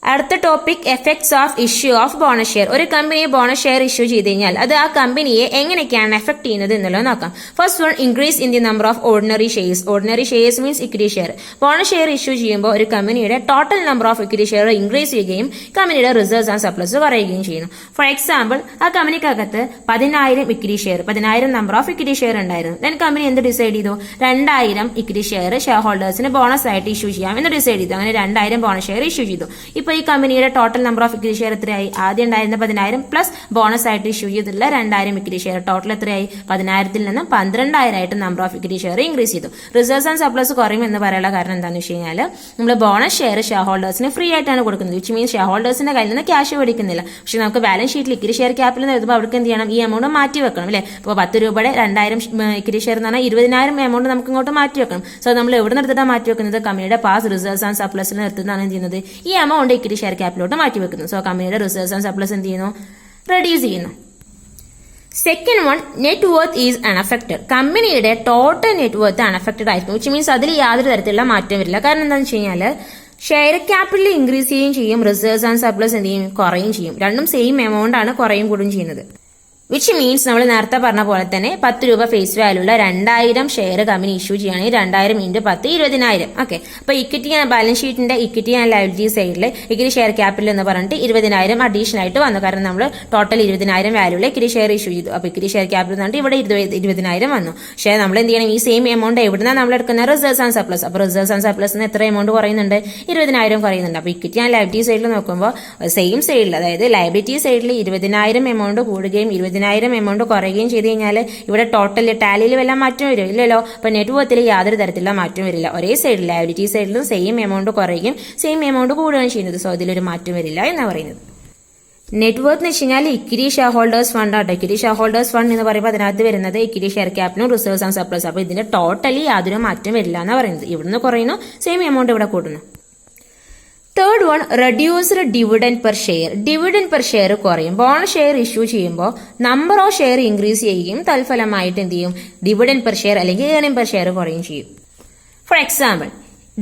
അടുത്ത topic effects of issue of bonus share. ഒരു company bonus share issue ചെയ്ത് കഴിഞ്ഞാൽ അത് ആ കമ്പനിയെ എങ്ങനെയൊക്കെയാണ് എഫക്ട് ചെയ്യുന്നത് എന്നുള്ളത് നോക്കാം. First one, increase in the number of ordinary shares. Ordinary shares means equity share. Bonus share issue ചെയ്യുമ്പോൾ ഒരു കമ്പനിയുടെ total number of equity share increase ചെയ്യുകയും കമ്പനിയുടെ റിസർവ്സ് ആൻഡ് സർപ്ലസ് കുറയുകയും ചെയ്യുന്നു. ഫോർ എക്സാമ്പിൾ, ആ കമ്പനിക്കകത്ത് 10,000 equity share, 10,000 number of equity share ഉണ്ടായിരുന്നു. Then company എന്ത് ഡിസൈഡ് ചെയ്തു? 2,000 ഇക്വിറ്റി ഷെയർ ഷെയർ ഹോൾഡേഴ്സിന് ബോണസ് ആയിട്ട് ഇഷ്യൂ ചെയ്യാം എന്ന് ഡിസൈഡ് ചെയ്തു. അങ്ങനെ 2,000 ബോണസ് ഷെയർ ഇഷ്യൂ ചെയ്തു. ഇപ്പൊ ഈ കമ്പനിയുടെ total number of equity share എത്രയായി? ആദ്യം ഉണ്ടായിരുന്ന 10,000 പ്ലസ് ബോണസ് ആയിട്ട് ഇഷ്യൂ ചെയ്തിട്ടുള്ള 2,000 ഇക്വിറ്റി ഷെയർ ടോട്ടൽ എത്രയായി? 10,000-ൽ നിന്നും 12,000 ആയിട്ട് number of equity share increase ചെയ്തു. റിസർവ്സ് ആൻഡ് സർപ്ലസ് കുറയും എന്ന് പറയാനുള്ള കാരണം എന്താണെന്ന് വെച്ച് കഴിഞ്ഞാൽ നമ്മൾ ബോണസ് ഷെയർ ഷെയർ ഹോൾഡേഴ്സിന് ഫ്രീ ആയിട്ടാണ് കൊടുക്കുന്നത്. വിച്ച് മീൻസ് ഷെയർ ഹോൾഡേഴ്സിന്റെ കയ്യിൽ നിന്ന് ക്യാഷ് മേടിക്കുന്നില്ല. പക്ഷെ നമുക്ക് ബാലൻസ് ഷീറ്റിൽ ഇക്വിറ്റി ഷെയർ ക്യാപിറ്റൽ എഴുതുമ്പോൾ അവർക്ക് എന്ത് ചെയ്യണം? ഈ എമൗണ്ട് മാറ്റി വെക്കണം അല്ലേ? ഇപ്പോൾ 10 രൂപയുടെ 2,000 ഇക്വിറ്റി ഷെയർ എന്ന് പറഞ്ഞാൽ 20,000 എമൗണ്ട് നമുക്ക് ഇങ്ങോട്ട് മാറ്റി വെക്കണം. സോ നമ്മൾ എവിടെ നിർത്തിട്ടാണ് മാറ്റി വെക്കുന്നത്? കമ്പനിയുടെ പാസ് റിസർവ്സ് ആൻഡ് സർപ്ലസിൽ നിർത്തുന്നതാണ് എന്ത് ചെയ്യുന്നത്? ഈ എമൗണ്ട് ഇക്വിറ്റി ഷെയർ ക്യാപിറ്റലോട്ട് മാറ്റി വെക്കുന്നത്. സോ കമ്പനിയുടെ റിസർവ്സ് ആൻഡ് സർപ്ലസ് എന്ത് ചെയ്യുന്നു? റെഡ്യൂസ് ചെയ്യുന്നു. Second one, net worth is unaffected. കമ്പനിയുടെ ടോട്ടൽ നെറ്റ് വർത്ത് അൺഅഫക്റ്റഡ് ആയിരിക്കും. വിച്ച് മീൻസ് അതിൽ യാതൊരു തരത്തിലുള്ള മാറ്റം വരില്ല. കാരണം എന്താണെന്ന് വെച്ച് കഴിഞ്ഞാൽ ഷെയർ ക്യാപിറ്റൽ ഇൻക്രീസ് ചെയ്യുകയും ചെയ്യും, റിസർവ്സ് ആൻഡ് സർപ്ലസ് എന്ത് ചെയ്യും? കുറയും ചെയ്യും. രണ്ടും സെയിം എമൗണ്ട് ആണ് കുറയും കൂടും ചെയ്യുന്നത്. വിച്ച് മീൻസ് നമ്മൾ നേരത്തെ പറഞ്ഞ പോലെ തന്നെ 10 രൂപ ഫേസ് വാല്യൂ ഉള്ള 2,000 ഷെയർ കമ്പനി ഇഷ്യൂ ചെയ്യുകയാണെങ്കിൽ 2,000 × 10 20,000. ഓക്കെ, അപ്പൊ ഇക്വിറ്റി ബാലൻസ് ഷീറ്റിന്റെ ഇക്വിറ്റി ആൻഡ് ലയബിലിറ്റി സൈഡിൽ ഇക്വിറ്റി ഷെയർ ക്യാപിറ്റൽ എന്ന് പറഞ്ഞിട്ട് 20,000 അഡീഷണൽ ആയിട്ട് വന്നു. കാരണം നമ്മൾ ടോട്ടൽ 20,000 വാല്യൂള്ള ഇക്വിറ്റി ഷെയർ ഇഷ്യൂ ചെയ്തു. അപ്പൊ ഇക്വിറ്റി ഷെയർ ക്യാപിറ്റൽ എന്നിട്ട് ഇവിടെ 20,000 വന്നു. പക്ഷേ നമ്മൾ എന്ത് ചെയ്യണം? ഈ സെയിം എമൗണ്ട് എവിടുന്നാണ് നമ്മൾ എടുക്കുന്ന? Reserves and surplus. അപ്പൊ റിസർവ്സ് ആൻഡ് സർപ്ലസ് എത്ര എമൗണ്ട് കുറയുന്നുണ്ട്? 20,000 കുറയുന്നുണ്ട്. അപ്പൊ ഇക്വിറ്റി ആൻഡ് ലയബിലിറ്റി സൈഡിൽ നോക്കുമ്പോൾ സെയിം സൈഡിൽ, അതായത് ലയബിലിറ്റി സൈഡിൽ 20,000 എമൗണ്ട് കൂടുകയും 20,000 എമൗണ്ട് കുറയുകയും ചെയ്ത് കഴിഞ്ഞാൽ ഇവിടെ ടോട്ടൽ ടാലിയിൽ വല്ല മാറ്റം വരും? ഇല്ലല്ലോ. അപ്പൊ നെറ്റ് വർത്തിൽ യാതൊരു തരത്തിലുള്ള മാറ്റം വരില്ല. ഒരേ സൈഡിൽ ലയബിലിറ്റി സൈഡിലും സെയിം എമൗണ്ട് കുറയുകയും സെയിം എമൗണ്ട് കൂടുകയും ചെയ്യുന്നത്. സോ ഇതിലൊരു മാറ്റം വരില്ല എന്നാണ് പറയുന്നത്. നെറ്റ് വർത്ത് എന്ന് വെച്ച് കഴിഞ്ഞാൽ ഇക്വിറ്റി ഷെയർ ഹോൾഡേഴ്സ് ഫണ്ട് ആട്ടോ. ഇക്വിറ്റി ഷെയർ ഹോൾഡേഴ്സ് ഫണ്ട് എന്ന് പറയുമ്പോൾ അതിനകത്ത് വരുന്നത് ഇക്വിറ്റി ഷെയർ ക്യാപിറ്റലും റിസർവ്സ് ആൻഡ് സർപ്ലസ്. അപ്പൊ ഇതിന്റെ ടോട്ടലി യാതൊരു മാറ്റം വരില്ല എന്നാണ് പറയുന്നത്. ഇവിടുന്ന് കുറയുന്നു, സെയിം എമൗണ്ട് ഇവിടെ കൂടുന്നു. Third one, reduced dividend per share. Dividend per share കുറയും. ബോണസ് ഷെയർ ഇഷ്യൂ ചെയ്യുമ്പോൾ നമ്പർ ഓഫ് ഷെയർ ഇൻക്രീസ് ചെയ്യുകയും തൽഫലമായിട്ട് എന്ത് ചെയ്യും? ഡിവിഡൻഡ് പെർ ഷെയർ അല്ലെങ്കിൽ ഏർണിംഗ് പെർ ഷെയർ കുറയും ചെയ്യും. For example,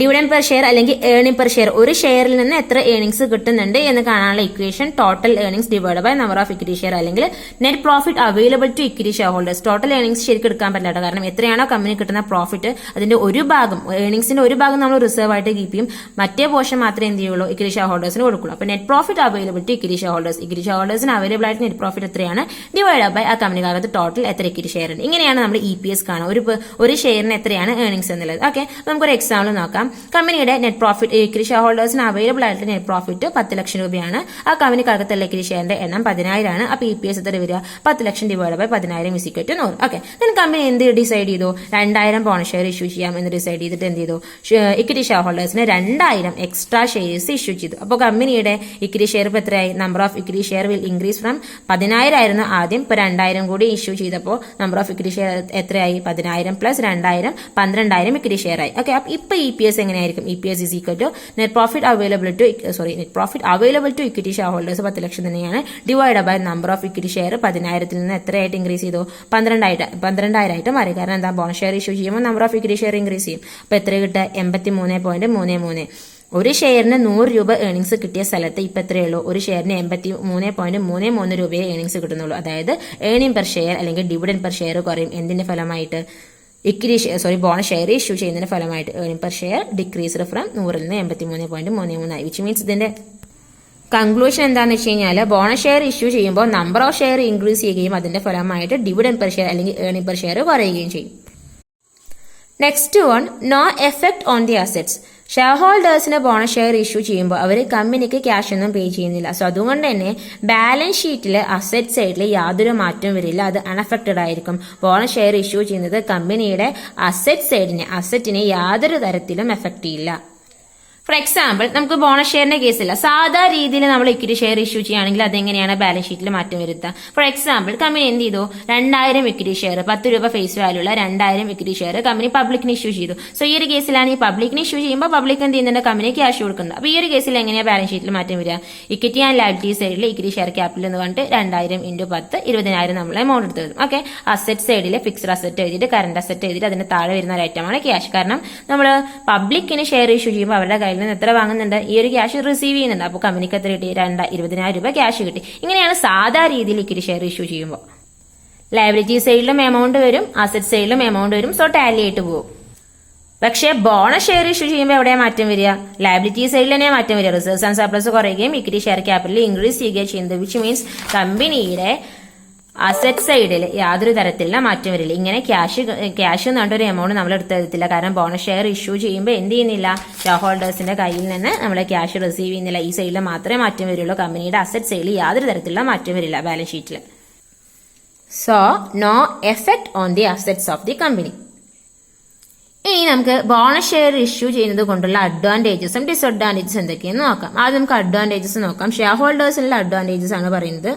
dividend per share അല്ലെങ്കിൽ ഏർണിംഗ് പെർ ഷെയർ, ഒരു ഷെയറിൽ നിന്ന് എത്ര ഏർണിംഗ്സ് കിട്ടുന്നുണ്ട് എന്ന് കാണാനുള്ള equation total earnings divide by number of equity share അല്ലെങ്കിൽ net profit available to equity share holders. Total earnings ശരിക്കും എടുക്കാൻ പറ്റില്ല. കാരണം എത്രയാണോ കമ്പനി കിട്ടുന്ന പ്രോഫിറ്റ് അതിന്റെ ഒരു ഭാഗം, ഏർണിംഗ്സിന്റെ ഒരു ഭാഗം നമ്മൾ റിസർവ് ആയിട്ട് കീപ്പ് ചെയ്യും, മറ്റേ പോർഷൻ മാത്രമേ എന്ത് ചെയ്യുള്ളൂ? ഇക്വിറ്റി ഷെയർ ഹോൾഡേഴ്സിന് കൊടുക്കുള്ളൂ. അപ്പൊ net profit available to equity share holders, equity share ഹോൾഡേഴ്സിന് അവൈലബിൾ ആയിട്ട് നെറ്റ് പ്രോഫിറ്റ് എത്രയാണ്? ഡിവൈഡ് ബൈ ആ കമ്പനിക്കകത്ത് ടോട്ടൽ എത്ര ഇക്വിറ്റി ഷെയർ ഉണ്ട്. ഇങ്ങനെയാണ് നമ്മൾ EPS കാണുക, ഒരു ഷെയറിന് എത്രയാണ് ഏർണിംഗ്സ് എന്നുള്ളത്. ഓക്കെ, നമുക്കൊരു എക്സാമ്പിൾ നോക്കാം. കമ്പനിയുടെ നെറ്റ് പ്രോഫിറ്റ് ഇക്വിറ്റി ഷെയർ ഹോൾഡേഴ്സിന് അവൈലബിൾ ആയിട്ട് നെറ്റ് പ്രോഫിറ്റ് 10 ലക്ഷം രൂപയാണ്. ആ കമ്പനിക്കകത്തുള്ള ഇക്വിറ്റി ഷെയറിന്റെ എണ്ണം 10,000 ആണ്. അപ്പൊ EPS എത്ര വരിക? 10 ലക്ഷം ഡിവൈഡ് ബൈ 10,000 = 100. ഓക്കെ, കമ്പനി എന്ത് ഡിസൈഡ് ചെയ്തു? 2,000 ബോണസ് ഷെയർ ഇഷ്യൂ ചെയ്യാം എന്ന് ഡിസൈഡ് ചെയ്തിട്ട് എന്ത് ചെയ്തു? ഇക്വിറ്റി ഷെയർ ഹോൾഡേഴ്സിന് 2,000 എക്സ്ട്രാ ഷെയർസ് ഇഷ്യൂ ചെയ്തു. അപ്പോൾ കമ്പനിയുടെ ഇക്വിറ്റി ഷെയർ ഇപ്പൊ എത്രയായി? Number of equity share will increase from 10,000 ആയിരുന്നു ആദ്യം. ഇപ്പൊ 2,000 കൂടി ഇഷ്യൂ ചെയ്തപ്പോൾ നമ്പർ ഓഫ് ഇക്വിറ്റി ഷെയർ എത്രയായി? 10,000 പ്ലസ് 2,000 12,000 ഇക്വിറ്റി ഷെയർ ആയി. ഓക്കെ, അപ്പൊ ഇപ്പൊ EPS എങ്ങനെയായിരിക്കും? EPS is equal to net profit available to equity share holders 10 ലക്ഷം തന്നെയാണ്. Divide by number of equity share 10,000-ൽ നിന്ന് എത്രയായിട്ട് ഇൻക്രീസ് ചെയ്തു? 12,000 ആയിട്ട് മാറി. കാരണം എന്താ? ബോണസ് ഷെയർ ഇഷ്യൂ ചെയ്യുമ്പോൾ number of equity share increase ചെയ്യും. അപ്പൊ എത്ര കിട്ടുക? 83.33. ഒരു ഷെയറിന് 100 രൂപ ഏർണിംഗ്സ് കിട്ടിയ സ്ഥലത്ത് ഇപ്പൊ എത്രയുള്ളൂ? ഒരു ഷെയറിന് 83.33 രൂപയെ ഏർണിംഗ്സ് കിട്ടുന്നുള്ളൂ. അതായത് ഏർണിംഗ് പെർ ഷെയർ അല്ലെങ്കിൽ ഡിവിഡൻഡ് പെർ ഷെയർ കുറയും. എന്തിന്റെ ഫലമായിട്ട്? ബോണസ് ഷെയർ ഇഷ്യൂ ചെയ്യുന്നതിന്റെ ഫലമായിട്ട് earning per share decreased from 100-ൽ നിന്ന് 83.33 ആയി. വിച്ച് മീൻസ് ഇതിന്റെ കൺക്ലൂഷൻ എന്താണെന്ന് വെച്ച് കഴിഞ്ഞാൽ ബോണസ് ഷെയർ ഇഷ്യൂ ചെയ്യുമ്പോൾ നമ്പർ ഓഫ് ഷെയർ ഇൻക്രീസ് ചെയ്യുകയും അതിന്റെ ഫലമായിട്ട് ഡിവിഡൻഡ് പെർ ഷെയർ അല്ലെങ്കിൽ ഏർണിംഗ് പെർ ഷെയർ കുറയുകയും ചെയ്യും. Next one, no effect on the assets. Share ഹോൾഡേഴ്സിന് ബോണസ് ഷെയർ ഇഷ്യൂ ചെയ്യുമ്പോൾ അവർ കമ്പനിക്ക് ക്യാഷ് ഒന്നും പേ ചെയ്യുന്നില്ല. സോ അതുകൊണ്ട് തന്നെ ബാലൻസ് ഷീറ്റിൽ അസറ്റ് സൈഡിൽ യാതൊരു മാറ്റവും വരില്ല, അത് അൺഅഫക്റ്റഡ് ആയിരിക്കും. ബോണസ് ഷെയർ ഇഷ്യൂ ചെയ്യുന്നത് കമ്പനിയുടെ അസറ്റിനെ യാതൊരു തരത്തിലും എഫക്ട് ചെയ്യില്ല. ഫോർ എക്സാമ്പിൾ, നമുക്ക് ബോണസ് ഷെയറിന്റെ കേസില്ല, സാധാ രീതിയിൽ നമ്മൾ ഇക്വിറ്റി ഷെയർ ഇഷ്യൂ ചെയ്യുകയാണെങ്കിൽ അതെങ്ങനെയാണ് ബാലൻസ് ഷീറ്റിൽ മാറ്റം വരുത്തുക? ഫോർ എക്സാമ്പിൾ, കമ്പനി എന്ത് ചെയ്തു? 2,000 ഇക്വിറ്റി ഷെയർ, 10 രൂപ ഫേസ് വാല്യൂ ഉള്ള 2,000 ഇക്വിറ്റി ഷെയർ കമ്പനി പബ്ലിക്കിന് ഇഷ്യൂ ചെയ്തു. സോ ഈ ഒരു കേസിലാണ് ഈ പബ്ലിക്കിന് ഇഷ്യൂ ചെയ്യുമ്പോൾ പബ്ലിക് എന്ത് ചെയ്യുന്നുണ്ട്? കമ്പനി ക്യാഷ് കൊടുക്കുന്നത്. അപ്പൊ ഈ ഒരു കേസിൽ എങ്ങനെയാണ് ബാലൻസ് ഷീറ്റിൽ മാറ്റം വരിക? ഇക്വിറ്റി ആൻഡ് ലയബിലിറ്റി സൈഡിൽ ഇക്വിറ്റി ഷെയർ ക്യാപിറ്റൽ എന്ന് പറഞ്ഞിട്ട് 2,000 × 10 20,000 നമ്മൾ എമൗണ്ട് എടുത്ത് വരും. ഓക്കെ, അസറ്റ് സൈഡിൽ ഫിക്സ്ഡ് അസറ്റ് എഴുതിയിട്ട് കറന്റ് അസറ്റ് എഴുതിയിട്ട് അതിന് താഴെ വരുന്ന ഒരു ഐറ്റമാണ് ക്യാഷ്. കാരണം നമ്മൾ പബ്ലിക്കിന് ഷെയർ ഇഷ്യൂ ചെയ്യുമ്പോൾ അവരുടെ കയ്യിൽ കയ്യിൽ നിന്ന് എത്ര വാങ്ങുന്നുണ്ട്, ഈ ഒരു ക്യാഷ് റിസീവ് ചെയ്യുന്നുണ്ട്. അപ്പോൾ കമ്പനിക്ക് എത്ര കിട്ടി, 20,000 രൂപ ക്യാഷ് കിട്ടി. ഇങ്ങനെയാണ് സാധാ രീതിയിൽ ഇക്വിറ്റി ഷെയർ ഇഷ്യൂ ചെയ്യുമ്പോൾ. ലയബിലിറ്റി സൈഡിലും എമൗണ്ട് വരും, അസറ്റ് സൈഡിലും എമൗണ്ട് വരും. സോ ടാലി ആയിട്ട് പോകും. പക്ഷേ ബോണസ് ഷെയർ ഇഷ്യൂ ചെയ്യുമ്പോൾ എവിടെയാണ് മാറ്റം വരിക, ലയബിലിറ്റി സൈഡിൽ തന്നെ മാറ്റം വരിക. റിസർവ്സ് ആൻഡ് സർപ്ലസ് കുറയുകയും ഇക്വിറ്റി ഷെയർ ക്യാപിറ്റൽ ഇൻക്രീസ് ചെയ്യുകയും ചെയ്യുന്നത്. വിച്ച് മീൻസ് കമ്പനിയുടെ അസറ്റ് സൈഡിൽ യാതൊരു തരത്തിലുള്ള മാറ്റം വരില്ല. ഇങ്ങനെ ക്യാഷ് എന്ന് പറഞ്ഞൊരു എമൗണ്ട് നമ്മൾ എടുത്തെടുത്തില്ല. കാരണം ബോണസ് ഷെയർ ഇഷ്യൂ ചെയ്യുമ്പോൾ എന്ത് ചെയ്യുന്നില്ല, ഷെയർ ഹോൾഡേഴ്സിന്റെ കയ്യിൽ നിന്ന് നമ്മൾ ക്യാഷ് റിസീവ് ചെയ്യുന്നില്ല. ഈ സൈഡിൽ മാത്രമേ മാറ്റം വരുള്ളൂ. കമ്പനിയുടെ അസറ്റ് സൈഡിൽ യാതൊരു തരത്തിലുള്ള മാറ്റം വരില്ല ബാലൻസ് ഷീറ്റിൽ. So no effect on the assets of the company. ഇനി നമുക്ക് ബോണസ് ഷെയർ ഇഷ്യൂ ചെയ്യുന്നത് കൊണ്ടുള്ള അഡ്വാൻറ്റേജസും ഡിസഡ്വാൻറ്റേജസും എന്തൊക്കെയെന്ന് നോക്കാം. ആദ്യം നമുക്ക് അഡ്വാൻറ്റേജസ് നോക്കാം. ഷെയർ ഹോൾഡേഴ്സിനുള്ള അഡ്വാൻറ്റേജസ് ആണ് പറയുന്നത്.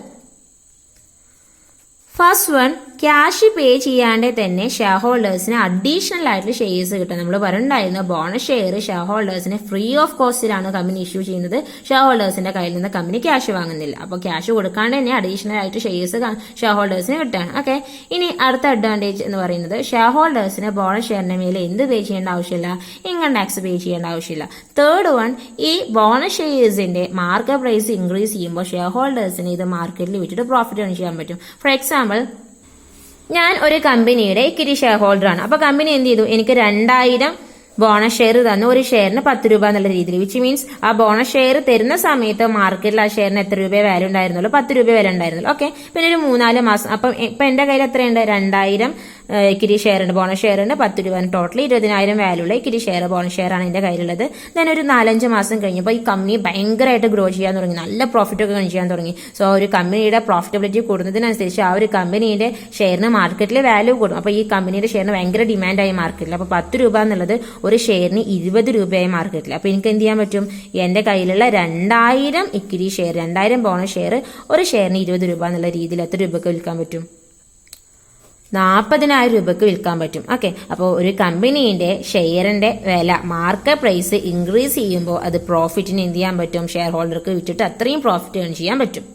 ഫസ്റ്റ് വൺ, ക്യാഷ് പേ ചെയ്യാണ്ട് തന്നെ ഷെയർ ഹോൾഡേഴ്സിന് അഡീഷണൽ ആയിട്ട് ഷെയർസ് കിട്ടും. നമ്മൾ പറഞ്ഞിട്ടുണ്ടായിരുന്നു ബോണസ് ഷെയർ ഷെയർ ഹോൾഡേഴ്സിന് ഫ്രീ ഓഫ് കോസ്റ്റിലാണ് കമ്പനി ഇഷ്യൂ ചെയ്യുന്നത്. ഷെയർ ഹോൾഡേഴ്സിന്റെ കയ്യിൽ നിന്ന് കമ്പനി ക്യാഷ് വാങ്ങുന്നില്ല. അപ്പോൾ ക്യാഷ് കൊടുക്കാണ്ട് തന്നെ അഡീഷണൽ ആയിട്ട് ഷെയർസ് ഷെയർ ഹോൾഡേഴ്സിന് കിട്ടുകയാണ്. ഓക്കെ, ഇനി അടുത്ത അഡ്വാൻറ്റേജ് എന്ന് പറയുന്നത് ഷെയർ ഹോൾഡേഴ്സിന് ബോണസ് ഷെയറിന്റെ മേലെ എന്ത് പേ ചെയ്യേണ്ട ആവശ്യമില്ല, ഇൻകം ടാക്സ് പേ ചെയ്യേണ്ട ആവശ്യമില്ല. തേർഡ് വൺ, ഈ ബോണസ് ഷെയർസിന്റെ മാർക്കറ്റ് പ്രൈസ് ഇൻക്രീസ് ചെയ്യുമ്പോൾ ഷെയർ ഹോൾഡേഴ്സിന് ഇത് മാർക്കറ്റിൽ വിറ്റിട്ട് പ്രോഫിറ്റ് ഏൺ ചെയ്യാൻ പറ്റും. ഫോർ എക്സാമ്പിൾ, ഞാൻ ഒരു കമ്പനിയുടെ ഇക്വിറ്റി ഷെയർ ഹോൾഡറാണ്. അപ്പൊ കമ്പനി എന്ത് ചെയ്തു, എനിക്ക് 2,000 ബോണസ് ഷെയർ തന്നു, ഒരു ഷെയറിന് 10 രൂപ എന്നുള്ള രീതിയിൽ. വിച്ച് മീൻസ് ആ ബോണസ് ഷെയർ തരുന്ന സമയത്ത് മാർക്കറ്റിൽ ആ ഷെയറിന് എത്ര രൂപ വാല്യൂ ഉണ്ടായിരുന്നുള്ളൂ, 10 രൂപ വില ഉണ്ടായിരുന്നുള്ളൂ. ഓക്കെ, പിന്നെ ഒരു 3-4 മാസം, അപ്പം ഇപ്പൊ എന്റെ കയ്യിൽ എത്രയുണ്ട്, 2,000 ഇക്വിറ്റി ഷെയർ ഉണ്ട്, ബോണസ് ഷെയർ ഉണ്ട്, 10 രൂപ, ടോട്ടൽ 20,000 വാല്യൂ ഉള്ള ഇക്വിറ്റി ഷെയർ ബോണസ് ഷെയർ ആണ് എന്റെ കയ്യിലുള്ളത്. ഞാൻ ഒരു 4-5 മാസം കഴിഞ്ഞപ്പോൾ ഈ കമ്പനി ഭയങ്കരമായിട്ട് ഗ്രോ ചെയ്യാൻ തുടങ്ങി, നല്ല പ്രോഫിറ്റ് ഒക്കെ ചെയ്യാൻ തുടങ്ങി. സോ ഒരു കമ്പനിയുടെ പ്രോഫിറ്റബിലിറ്റി കൂടുന്നതിനനുസരിച്ച് ആ ഒരു കമ്പനിയുടെ ഷെയറിന് മാർക്കറ്റിൽ വാല്യൂ കൂടും. അപ്പൊ ഈ കമ്പനിയുടെ ഷെയറിന് ഭയങ്കര ഡിമാൻഡായി മാർക്കറ്റിൽ. അപ്പൊ 10 രൂപ എന്നുള്ളത് ഒരു ഷെയറിന് 20 രൂപയായി മാർക്കറ്റിൽ. അപ്പൊ എനിക്ക് എന്ത് ചെയ്യാൻ പറ്റും, എന്റെ കയ്യിലുള്ള 2,000 ഇക്വിറ്റി ഷെയർ, 2,000 ബോണസ് ഷെയർ ഒരു ഷെയറിന് 20 രൂപ എന്നുള്ള രീതിയിൽ എത്ര രൂപയ്ക്ക് വിൽക്കാൻ പറ്റും, 40,000 രൂപയ്ക്ക് വിൽക്കാൻ പറ്റും. ഓക്കെ, അപ്പോൾ ഒരു കമ്പനീന്റെ ഷെയറിന്റെ വില മാർക്കറ്റ് പ്രൈസ് ഇൻക്രീസ് ചെയ്യുമ്പോൾ അത് പ്രോഫിറ്റിന് എന്ത് ചെയ്യാൻ പറ്റും, ഷെയർ ഹോൾഡർക്ക് വിറ്റിട്ട് അത്രയും പ്രോഫിറ്റ് ഏൺ ചെയ്യാൻ പറ്റും.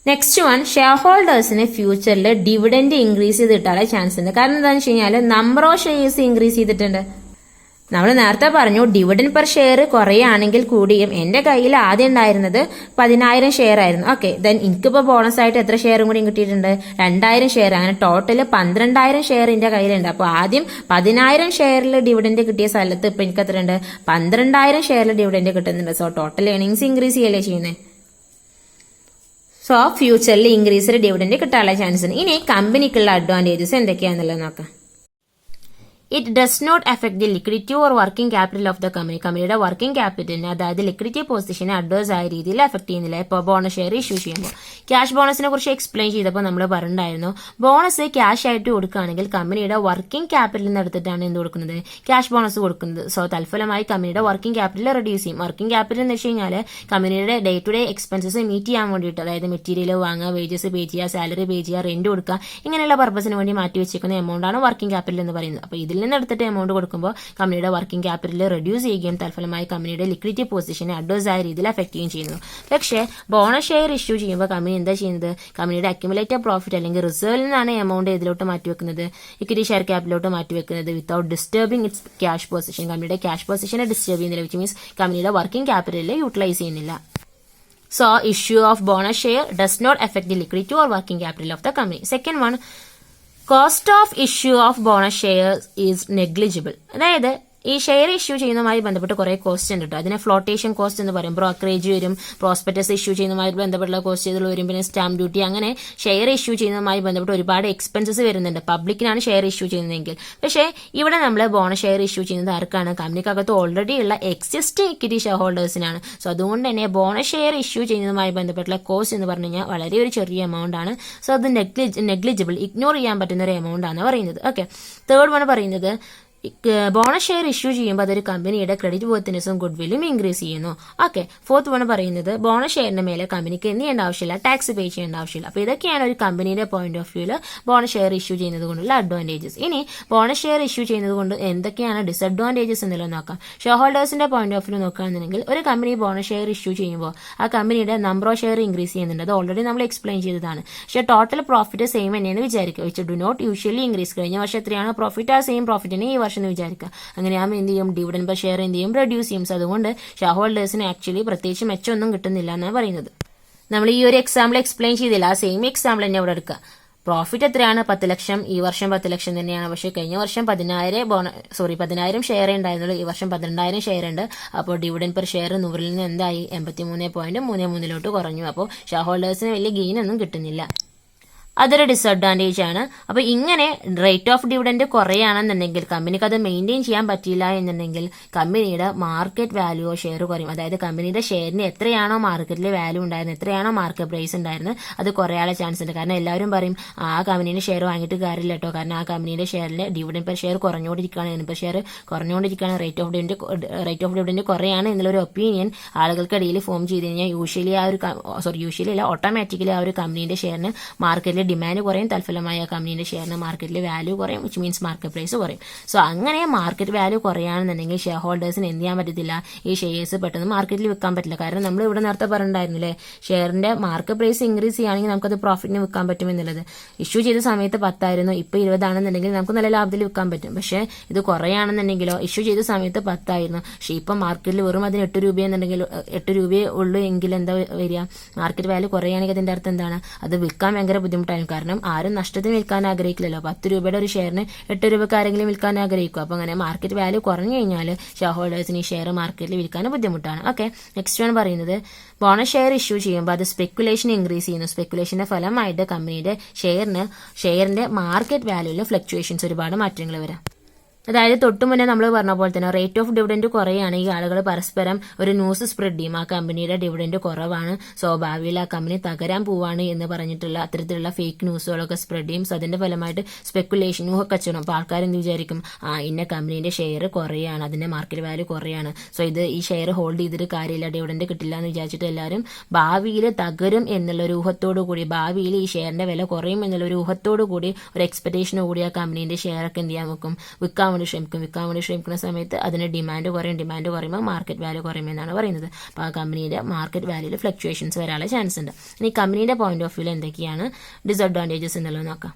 നെക്സ്റ്റ് വൺ, ഷെയർ ഹോൾഡേഴ്സിന് ഫ്യൂച്ചറിൽ ഡിവിഡൻഡ് ഇൻക്രീസ് ചെയ്ത് കിട്ടാനുള്ള ചാൻസ് ഉണ്ട്. കാരണം എന്താണെന്ന് വെച്ച് കഴിഞ്ഞാൽ നമ്പർ ഓഫ് ഷെയർസ് ഇൻക്രീസ് ചെയ്തിട്ടുണ്ട്. നമ്മൾ നേരത്തെ പറഞ്ഞു ഡിവിഡൻഡ് പെർ ഷെയർ കുറയാണെങ്കിൽ കൂടിയും എന്റെ കയ്യിൽ ആദ്യം ഉണ്ടായിരുന്നത് 10,000 ഷെയർ ആയിരുന്നു. ഓക്കെ, ദെൻ എനിക്കിപ്പോൾ ബോണസ് ആയിട്ട് എത്ര ഷെയറും കൂടി കിട്ടിയിട്ടുണ്ട്, 2,000 ഷെയർ. അങ്ങനെ ടോട്ടൽ 12,000 ഷെയർ എന്റെ കയ്യിലുണ്ട്. അപ്പോൾ ആദ്യം 10,000 ഷെയറിൽ ഡിവിഡൻഡ് കിട്ടിയ സ്ഥലത്ത് ഇപ്പൊ എനിക്ക് എത്ര ഉണ്ട്, 12,000 ഷെയറിൽ ഡിവിഡൻഡ് കിട്ടുന്നുണ്ട്. സോ ടോട്ടൽ ഏർണിങ്സ് ഇൻക്രീസ് ചെയ്യല്ലേ ചെയ്യുന്നത്. സോ ഫ്യൂച്ചറിൽ ഇൻക്രീസ്ഡ് ഡിവിഡൻഡ് കിട്ടാനുള്ള ചാൻസ് ഉണ്ട്. ഇനി കമ്പനിക്കുള്ള അഡ്വാൻറ്റേജസ് എന്തൊക്കെയാണെന്നുള്ളത് നോക്കാം. It does not affect the liquidity or working capital of the company. കമ്പനിയുടെ വർക്കിംഗ് ക്യാപിറ്റലിനെ, അതായത് ലിക്വിഡിറ്റി പൊസിഷനെ അഡ്വേഴ്സ് ആയ രീതിയിൽ അഫക്ട് ചെയ്യുന്നില്ല. ഇപ്പോൾ ബോണസ് ഷെയർ ഇഷ്യൂ ചെയ്യുമ്പോൾ ക്യാഷ് ബോണസിനെ കുറിച്ച് എക്സ്പ്ലെയിൻ ചെയ്തപ്പോൾ നമ്മൾ പറഞ്ഞിട്ടുണ്ടായിരുന്നു, ബോണസ് ക്യാഷ് ആയിട്ട് കൊടുക്കുകയാണെങ്കിൽ കമ്പനിയുടെ വർക്കിംഗ് ക്യാപിറ്റലിൽ നിന്ന് എടുത്തിട്ടാണ് എന്ത് കൊടുക്കുന്നത്, ക്യാഷ് ബോണസ് കൊടുക്കുന്നത്. സോ തൽഫലമായി കമ്പനിയുടെ വർക്കിംഗ് ക്യാപിറ്റൽ റെഡ്യൂസ് ചെയ്യും. വർക്കിംഗ് ക്യാപിറ്റൽ എന്ന് വെച്ച് കഴിഞ്ഞാൽ കമ്പനിയുടെ day to day expenses meet ചെയ്യാൻ വേണ്ടിയിട്ട്, അതായത് മെറ്റീരിയൽ വാങ്ങുക, വേജസ് പേ ചെയ്യുക, സാലറി പേ ചെയ്യുക, റെന്റ് കൊടുക്കുക, ഇങ്ങനെയുള്ള പർപ്പസിന് വേണ്ടി മാറ്റി വെച്ചിരിക്കുന്ന എമൗണ്ടാണ് വർക്കിംഗ് ക്യാപിറ്റൽ എന്ന് പറയുന്നത്. അപ്പോൾ ഇതിൽ നിന്ന് എടുത്തിട്ട് എമൗണ്ട് കൊടുക്കുമ്പോൾ കമ്പനിയുടെ വർക്കിംഗ് ക്യാപിറ്റൽ റെഡ്യൂസ് ചെയ്യുകയും തൽഫലമായി കമ്പനിയുടെ ലിക്വിഡിറ്റി പൊസിഷനെ അഡ്വേഴ്സ് ആയ രീതിയിൽ അഫക്ട് ചെയ്യുകയും ചെയ്യുന്നു. പക്ഷേ ബോണസ് ഷെയർ ഇഷ്യൂ ചെയ്യുമ്പോൾ കമ്പനി എന്താ ചെയ്യുന്നത്, കമ്പനിയുടെ അക്യുമുലേറ്റഡ് പ്രോഫിറ്റ് അല്ലെങ്കിൽ റിസർവിൽ നിന്നാണ് എമൗണ്ട് ഇതിലോട്ട് മാറ്റിവെക്കുന്നത്, ഇക്വിറ്റി ഷെയർ ക്യാപിറ്റലോട്ട് മാറ്റിവെക്കുന്നത്, without disturbing its cash position. കമ്പനിയുടെ ക്യാഷ് പൊസിഷനെ ഡിസ്റ്റർബ് ചെയ്യുന്നില്ല, വിച്ച് മീൻസ് കമ്പനിയുടെ വർക്കിംഗ് ക്യാപിറ്റലിൽ യൂട്ടിലൈസ് ചെയ്യുന്നില്ല. So issue of bonus share does not affect the liquidity or working capital of the company. Second one, cost of issue of bonus shares is negligible. അതായത് ഈ share issue ചെയ്യുന്നതുമായി ബന്ധപ്പെട്ട് കുറെ cost ഉണ്ട് കേട്ടോ. അതിനെ flotation cost എന്ന് പറയും. Brokerage വരും, പ്രോസ്പെക്ടസ് ഇഷ്യൂ ചെയ്യുന്നതുമായി ബന്ധപ്പെട്ടുള്ള കോസ്റ്റുകൾ വരും, പിന്നെ സ്റ്റാമ്പ് ഡ്യൂട്ടി, അങ്ങനെ ഷെയർ ഇഷ്യൂ ചെയ്യുന്നതുമായി ബന്ധപ്പെട്ട് ഒരുപാട് എക്സ്പെൻസസ് വരുന്നുണ്ട് പബ്ലിക്കിനാണ് ഷെയർ ഇഷ്യൂ ചെയ്യുന്നതെങ്കിൽ. പക്ഷേ ഇവിടെ നമ്മൾ ബോണസ് ഷെയർ ഇഷ്യൂ ചെയ്യുന്നത് ആർക്കാണ്, കമ്പനിക്കകത്ത് ഓൾറെഡി ഉള്ള എക്സിസ്റ്റിംഗ് ഇക്വിറ്റി ഷെയർ ഹോൾഡേഴ്സിനാണ്. സോ അതുകൊണ്ട് തന്നെ ബോണസ് ഷെയർ ഇഷ്യൂ ചെയ്യുന്നതുമായി ബന്ധപ്പെട്ടുള്ള കോസ്റ്റ് എന്ന് പറഞ്ഞു കഴിഞ്ഞാൽ വളരെ ഒരു ചെറിയ എമൗണ്ട് ആണ്. സോ അത് നെഗ്ലിജിബിൾ, ഇഗ്നോർ ചെയ്യാൻ പറ്റുന്ന ഒരു എമൗണ്ട് ആണ് പറയുന്നത്. ഓക്കെ, തേർഡ് വൺ പറയുന്നത് ബോണസ് ഷെയർ ഇഷ്യൂ ചെയ്യുമ്പോൾ അതൊരു കമ്പനിയുടെ ക്രെഡിറ്റ് വർത്തിനെസ്സും ഗുഡ് വില്ലും ഇൻക്രീസ് ചെയ്യുന്നു. ഓക്കെ, ഫോർത്ത് വൺ പറയുന്നത് ബോണസ് ഷെയറിന്റെ മേലെ കമ്പനിക്ക് എന്ത് ചെയ്യേണ്ട ആവശ്യമില്ല, ടാക്സ് പേ ചെയ്യേണ്ട ആവശ്യമില്ല. അപ്പോൾ ഇതൊക്കെയാണ് ഒരു കമ്പനിയുടെ പോയിന്റ് ഓഫ് വ്യൂവിൽ ബോണസ് ഷെയർ ഇഷ്യൂ ചെയ്യുന്നത് കൊണ്ടുള്ള അഡ്വാൻറ്റേജസ്. ഇനി ബോണസ് ഷെയർ ഇഷ്യൂ ചെയ്യുന്നത് കൊണ്ട് എന്തൊക്കെയാണ് ഡിസഡ്വാൻറ്റേജസ് എന്നുള്ളത് നോക്കാം. ഷെയർ ഹോൾഡേഴ്സിന്റെ പോയിന്റ് ഓഫ് വ്യൂ നോക്കുകയാണെന്നുണ്ടെങ്കിൽ ഒരു കമ്പനി ബോണസ് ഷെയർ ഇഷ്യൂ ചെയ്യുമ്പോൾ ആ കമ്പനിയുടെ നമ്പർ ഓഫ് ഷെയർ ഇൻക്രീസ് ചെയ്യുന്നുണ്ട്. അത് ഓൾറെഡി നമ്മൾ എക്സ്പ്ലെയിൻ ചെയ്തതാണ്. പക്ഷേ ടോട്ടൽ പ്രോഫിറ്റ് സെയിം തന്നെയാണ് വിചാരിക്കുക, which do not usually increase. കഴിഞ്ഞ വർഷം എത്രയാണ് പ്രോഫിറ്റ്, ആ സെയിം പ്രോഫിറ്റിനെ ഈ വർഷം എന്ന് വിചാരിക്കുക. അങ്ങനെയാകുമ്പോൾ എന്ത് ചെയ്യും, ഡിവിഡൻഡ് പെർ ഷെയർ എന്ത് ചെയ്യും, റെഡ്യൂസ് ചെയ്യും. സോ അതുകൊണ്ട് ഷെയർ ഹോൾഡേഴ്സിന് ആക്ച്വലി പ്രത്യേകിച്ച് മെച്ചമൊന്നും കിട്ടുന്നില്ല എന്നാണ് പറയുന്നത്. നമ്മൾ ഈ ഒരു എക്സാമ്പിൾ എക്സ്പ്ലെയിൻ ചെയ്തില്ല, ആ സെയിം എക്സാമ്പിൾ തന്നെ ഇവിടെ എടുക്കുക. പ്രോഫിറ്റ് എത്രയാണ്, 10 ലക്ഷം. ഈ വർഷം 10 ലക്ഷം തന്നെയാണ്. പക്ഷേ കഴിഞ്ഞ വർഷം 10,000 ഷെയർ ഉണ്ടായിരുന്നുള്ളൂ. ഈ വർഷം 12,000 ഷെയർ ഉണ്ട്. അപ്പോൾ ഡിവിഡൻഡ് പെർ ഷെയർ 100ൽ നിന്ന് എന്തായി, 83.33 കുറഞ്ഞു. അപ്പോൾ ഷെയർ ഹോൾഡേഴ്സിന് വലിയ ഗെയിൻ ഒന്നും കിട്ടുന്നില്ല. അതൊരു ഡിസഡ്വാൻറ്റേജ് ആണ്. അപ്പോൾ ഇങ്ങനെ റേറ്റ് ഓഫ് ഡിവിഡൻഡ് കുറയാണെന്നുണ്ടെങ്കിൽ, കമ്പനിക്ക് അത് മെയിൻറ്റെയിൻ ചെയ്യാൻ പറ്റില്ല എന്നുണ്ടെങ്കിൽ കമ്പനിയുടെ മാർക്കറ്റ് വാല്യൂ ഷെയർ കുറയും. അതായത് കമ്പനിയുടെ ഷെയറിന് എത്രയാണോ മാർക്കറ്റിൽ വാല്യൂ ഉണ്ടായിരുന്നത്, എത്രയാണോ മാർക്കറ്റ് പ്രൈസ് ഉണ്ടായിരുന്നത്, അത് കുറയാനുള്ള ചാൻസ് ഉണ്ട്. കാരണം എല്ലാവരും പറയും ആ കമ്പനീൻ്റെ ഷെയർ വാങ്ങിയിട്ട് കാര്യമില്ല കേട്ടോ, കാരണം ആ കമ്പനിയുടെ ഷെയറിൽ ഡിവിഡൻഡ് പെർ ഷെയർ കുറഞ്ഞുകൊണ്ടിരിക്കുകയാണ്, പെർ ഷെയർ കുറഞ്ഞുകൊണ്ടിരിക്കുകയാണ്, റേറ്റ് ഓഫ് ഡിവിഡൻഡ് കുറയാണ് എന്നുള്ളൊരു ഒപ്പീനിയൻ ആളുകൾക്കിടയിൽ ഫോം ചെയ്ത് കഴിഞ്ഞാൽ യൂഷ്വലി അല്ല ഓട്ടോമാറ്റിക്കലി ആ ഒരു കമ്പനീൻ്റെ ഷെയറിന് മാർക്കറ്റിൽ ഡിമാൻഡ് കുറയും, തൽഫലമായി ആ കമ്പനീന്റെ ഷെയറിന് മാർക്കറ്റിൽ വാല്യൂ കുറയും, വിച്ച് മീൻസ് മാർക്കറ്റ് പ്രൈസ് കുറയും. സോ അങ്ങനെ മാർക്കറ്റ് വാല്യൂ കുറയാണെന്നുണ്ടെങ്കിൽ ഷെയർ ഹോൾഡേഴ്സിന് എന്ത് ചെയ്യാൻ പറ്റത്തില്ല, ഈ ഷെയർസ് പെട്ടെന്ന് മാർക്കറ്റിൽ വിൽക്കാൻ പറ്റില്ല. കാരണം നമ്മൾ ഇവിടെ നേരത്തെ പറഞ്ഞിട്ടുണ്ടായിരുന്നില്ലേ, ഷെയറിന്റെ മാർക്കറ്റ് പ്രൈസ് ഇൻക്രീസ് ചെയ്യുകയാണെങ്കിൽ നമുക്കത് പ്രോഫിറ്റിന് വിൽക്കാൻ പറ്റുമെന്നുള്ളത്. ഇഷ്യൂ ചെയ്ത സമയത്ത് 10 ആയിരുന്നു, ഇപ്പോൾ 20 ആണെന്നുണ്ടെങ്കിൽ നമുക്ക് നല്ല ലാഭത്തിൽ വിൽക്കാൻ പറ്റും. പക്ഷേ ഇത് കുറയാണെന്നുണ്ടെങ്കിലോ, ഇഷ്യൂ ചെയ്ത സമയത്ത് 10 ആയിരുന്നു, പക്ഷേ ഇപ്പം മാർക്കറ്റിൽ വെറും അതിന് 8 രൂപയെന്നുണ്ടെങ്കിൽ 8 രൂപയേ ഉള്ളൂ എങ്കിൽ എന്താ വരിക, മാർക്കറ്റ് വാല്യൂ കുറയുകയാണെങ്കിൽ അതിന്റെ അർത്ഥം എന്താണ്, അത് വിൽക്കാൻ ഭയങ്കര ബുദ്ധിമുട്ടാണ്. കാരണം ആരും നഷ്ടത്തിന് വിൽക്കാൻ ആഗ്രഹിക്കില്ലല്ലോ. 10 രൂപയുടെ ഒരു ഷെയറിന് 8 രൂപയ്ക്ക് ആരെങ്കിലും വിൽക്കാൻ ആഗ്രഹിക്കും. അപ്പോൾ അങ്ങനെ മാർക്കറ്റ് വാല്യൂ കുറഞ്ഞു കഴിഞ്ഞാൽ ഷെയർ ഹോൾഡേഴ്സിന് ഈ ഷെയർ മാർക്കറ്റിൽ വിൽക്കാൻ ബുദ്ധിമുട്ടാണ്. ഓക്കെ, നെക്സ്റ്റ് ആണ് പറയുന്നത്, ബോണസ് ഷെയർ ഇഷ്യൂ ചെയ്യുമ്പോൾ അത് സ്പെക്കുലേഷൻ ഇൻക്രീസ് ചെയ്യുന്നു. സ്പെക്കുലേഷന്റെ ഫലമായിട്ട് കമ്പനിയുടെ ഷെയറിന്റെ മാർക്കറ്റ് വാല്യൂവിൽ ഫ്ലക്ച്വേഷൻസ്, ഒരുപാട് മാറ്റങ്ങൾ വരാം. അതായത് തൊട്ടു മുന്നേ നമ്മൾ പറഞ്ഞ പോലെ തന്നെ റേറ്റ് ഓഫ് ഡിവിഡൻഡ് കുറയുകയാണെങ്കിൽ ആളുകൾ പരസ്പരം ഒരു ന്യൂസ് സ്പ്രെഡ് ചെയ്യും, ആ കമ്പനിയുടെ ഡിവിഡൻഡ് കുറവാണ്, സോ ഭാവിയിൽ ആ കമ്പനി തകരാൻ പോവാണ് എന്ന് പറഞ്ഞിട്ടുള്ള അത്തരത്തിലുള്ള ഫേക്ക് ന്യൂസുകളൊക്കെ സ്പ്രെഡ് ചെയ്യും. സോ അതിന്റെ ഫലമായിട്ട് സ്പെക്കുലേഷൻ, ഊഹക്കച്ചവടം. അപ്പോൾ ആൾക്കാർ എന്ത് വിചാരിക്കും, ഇന്ന കമ്പനീന്റെ ഷെയർ കുറയാണ്, അതിന്റെ മാർക്കറ്റ് വാല്യൂ കുറയാണ്, സോ ഈ ഷെയർ ഹോൾഡ് ചെയ്തിട്ട് കാര്യമില്ല, ഡിവിഡൻഡ് കിട്ടില്ല എന്ന് വിചാരിച്ചിട്ട് എല്ലാവരും ഭാവിയിൽ തകരും എന്നുള്ള ഒരു ഊഹത്തോടു കൂടി, ഭാവിയിൽ ഈ ഷെയറിന്റെ വില കുറയും എന്നുള്ള ഒരു ഊഹത്തോടു കൂടി, ഒരു എക്സ്പെക്ടേഷനോട് കൂടി ആ കമ്പനീന്റെ ഷെയറൊക്കെ എന്ത് ചെയ്യാൻ നോക്കും, വിൽക്കാൻ വേണ്ടി ശ്രമിക്കുന്ന സമയത്ത് അതിന് ഡിമാൻഡ് കുറയുമ്പോൾ മാർക്കറ്റ് വാല്യൂ കുറയുമെന്നാണ് പറയുന്നത്. അപ്പോൾ ആ കമ്പനിയുടെ മാർക്കറ്റ് വാല്യൂയിൽ ഫ്ലക്ച്വേഷൻസ് വരാനുള്ള ചാൻസ് ഉണ്ട്. ഇനി കമ്പനിയുടെ പോയിന്റ് ഓഫ് വ്യൂവിൽ എന്തൊക്കെയാണ് ഡിസഡ്വാൻറ്റേജസ് എന്നുള്ളത് നോക്കാം.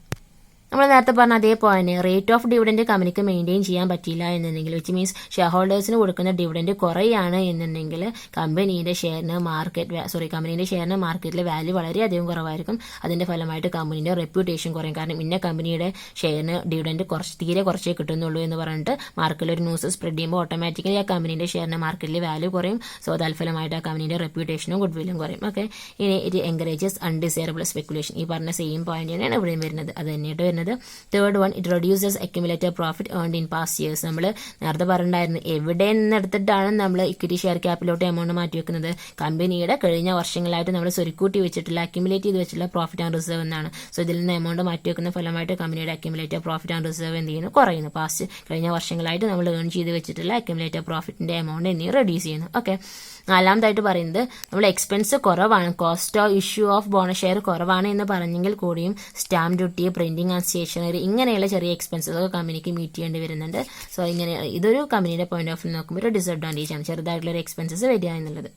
നമ്മൾ നേരത്തെ പറഞ്ഞ അതേ പോയിന്റ്, റേറ്റ് ഓഫ് ഡിവിഡൻഡ് കമ്പനിക്ക് മെയിൻറ്റെയിൻ ചെയ്യാൻ പറ്റില്ല എന്നുണ്ടെങ്കിൽ, വിച്ച് മീൻസ് ഷെയർ ഹോൾഡേഴ്സിന് കൊടുക്കുന്ന ഡിവിഡൻഡ് കുറയാണ് എന്നുണ്ടെങ്കിൽ കമ്പനീന്റെ ഷെയറിന് മാർക്കറ്റിലെ വാല്യൂ വളരെയധികം കുറവായിരിക്കും. അതിന്റെ ഫലമായിട്ട് കമ്പനീന്റെ റെപ്യൂട്ടേഷൻ കുറയും. കാരണം ഇന്ന കമ്പനിയുടെ ഷെയറിന് ഡിവിഡൻഡ് തീരെ കുറച്ചേ കിട്ടുന്നുള്ളൂ എന്ന് പറഞ്ഞിട്ട് മാർക്കറ്റിൽ ഒരു ന്യൂസ് സ്പ്രെഡ് ചെയ്യുമ്പോൾ ഓട്ടോമാറ്റിക്കലി ആ കമ്പനീന്റെ ഷെയറിന് മാർക്കറ്റിൽ വാല്യൂ കുറയും. സോ തൽഫലമായിട്ട് ആ കമ്പനീന്റെ റെപ്യൂട്ടേഷനും ഗുഡ് വില്ലും കുറയും. ഓക്കെ, ഇനി ഇറ്റ് എൻകറേജസ് അൺഡിസൈറബിൾ സ്പെക്കുലേഷൻ. ഈ പറഞ്ഞ സെയിം പോയിന്റ് തന്നെയാണ് ഇവിടെയും വരുന്നത്, അത് തന്നെയായിട്ട് വരുന്നത്. Third one, it reduces accumulated profit earned in past years. നമ്മൾ നേരത്തെ പറഞ്ഞിട്ടുണ്ടായിരുന്നു, എവിടെ നിന്നെടുത്തിട്ടാണ് നമ്മൾ ഇക്വിറ്റി ഷെയർ ക്യാപിലോട്ട് എമൗണ്ട് മാറ്റി വെക്കുന്നത്, കമ്പനിയുടെ കഴിഞ്ഞ വർഷങ്ങളായിട്ട് നമ്മൾ സ്വരുക്കൂട്ടി വെച്ചിട്ടുള്ള അക്യുമുലേറ്റ് ചെയ്ത് വെച്ചിട്ടുള്ള പ്രോഫിറ്റ് ആൻഡ് റിസർവ് എന്നാണ്. സോ ഇതിൽ നിന്ന് എമൗണ്ട് മാറ്റി വെക്കുന്ന ഫലമായിട്ട് കമ്പനിയുടെ അക്യുമുലേറ്റഡ് പ്രോഫിറ്റ് ആൻഡ് റിസർവ് എന്ത് ചെയ്യുന്നു, കുറയുന്നു. കഴിഞ്ഞ വർഷങ്ങളായിട്ട് നമ്മൾ ഏൺ ചെയ്ത് വെച്ചിട്ടുള്ള അക്യുമുലേറ്റഡ് പ്രോഫിറ്റിന്റെ എമൗണ്ട് എന്നിവ റെഡ്യൂസ് ചെയ്യുന്നു. ഓക്കെ, നാലാമതായിട്ട് പറയുന്നത്, നമ്മൾ എക്സ്പെൻസ് കുറവാണ്, cost of issue of bonus share കുറവാണ് എന്ന് പറഞ്ഞെങ്കിൽ കൂടിയും stamp duty, printing and stationery, ഇങ്ങനെയുള്ള ചെറിയ എക്സ്പെൻസസ് കമ്പനിക്ക് മീറ്റ് ചെയ്യേണ്ടി വരുന്നുണ്ട്. സോ ഇതൊരു കമ്പനിയുടെ പോയിന്റ് ഓഫ് വ്യൂ നോക്കുമ്പോൾ ഒരു ഡിസഡ്വാൻറ്റേജ് ആണ്, ചെറുതായിട്ടുള്ള ഒരു എക്സ്പെൻസസ് വരിക എന്നുള്ളത്.